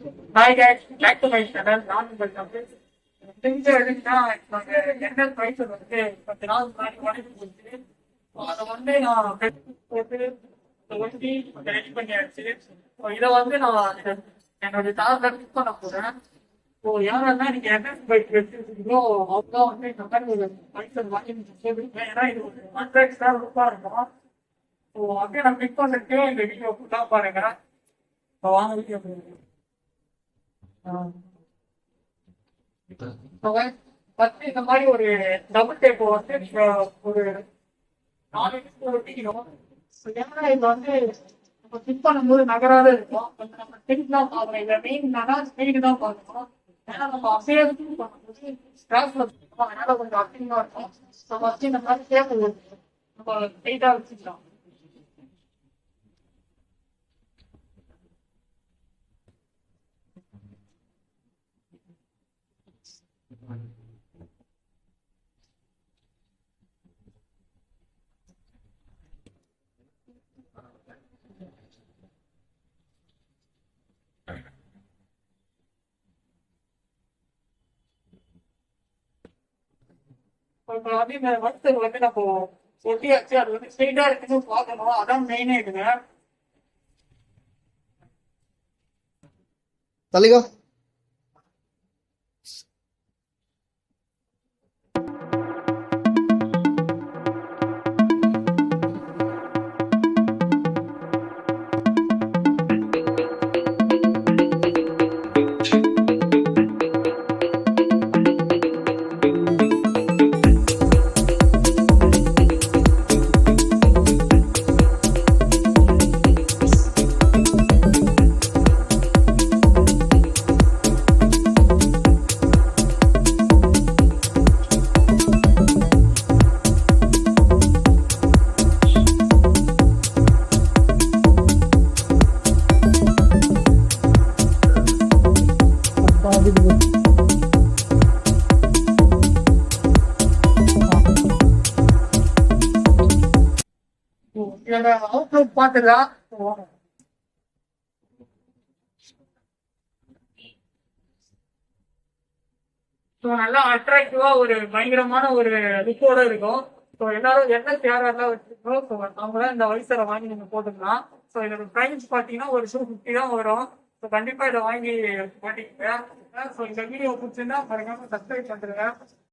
Hi guys, back to my channel. நான் உங்கள் தமிழ். தெரிஞ்ச வரைக்கும் நாங்க என்ன பிரைஸ் வந்து 10 நாள் முன்னாடி உடனே போச்சு. அதை வந்து நான் போட்டு ஒட்டி ரெடி பண்ணியாச்சு. இதை வந்து நான் என்னோட தாரில் கிளிக் பண்ண போறேன். யாரெல்லாம் நீங்க என்ன பைக் வச்சிருக்கீங்களோ அவங்க வந்து இந்த மாதிரி ஒரு பைக் வாங்கி சொல்லுங்க. ஏன்னா இது ஒரு 100 ரூபா இருக்கும். அப்படியே நான் கிளிக் பண்ணிட்டு இந்த வீடியோ ஃபுல்லாக பாருங்க. வாங்க வீடியோ போடுங்க. ஃபர்ஸ்ட் இந்த மாதிரி ஒரு டபுள் டேப் வந்து நீங்க ஒரு 4 நிமிஷம் ஒட்டிக்கணும். ஏன்னா இது வந்து நம்ம கிளிக் பண்ணும்போது நகராத இருக்கும். நம்ம ஸ்பீட் தான் பார்க்கணும். இதை மெயின் என்னன்னா ஸ்பீடு தான் பார்க்கணும். ஏன்னா நம்ம அப்படியே பண்ணும்போது ஸ்கிராச்ல அதனால கொஞ்சம் அசிங்கமா இருக்கும். நம்ம ஃபர்ஸ்ட் இந்த மாதிரி டேப் நம்ம ஸ்ட்ரெயிட்டா வச்சுக்கலாம். இப்போ வந்து இந்த வறுத்தல் வந்து நம்ம ஒட்டியாச்சு. அது வந்து ஸ்ட்ரெயிட்டா இருக்குன்னு பார்க்கணும். அதான் மெயினே இருக்குங்க. தள்ளிக்கோ. இதோட அவுட்லுக் பார்த்துக்கலாம். நல்லா அட்ராக்டிவா ஒரு பயங்கரமான ஒரு லுக்கோட இருக்கும். எல்லாரும் என்ன யாரெல்லாம் வச்சிருக்கோம் அவங்களாம் இந்த வைசரை வாங்கி நீங்க போட்டுக்கலாம். இதோட பிரைஸ் பாத்தீங்கன்னா ஒரு 250 தான் வரும். கண்டிப்பா இதை வாங்கி மாட்டிக்கங்க. இந்த வீடியோ பிடிச்சிருந்தா மறக்காம சப்ஸ்கிரைப் பண்ணுங்க.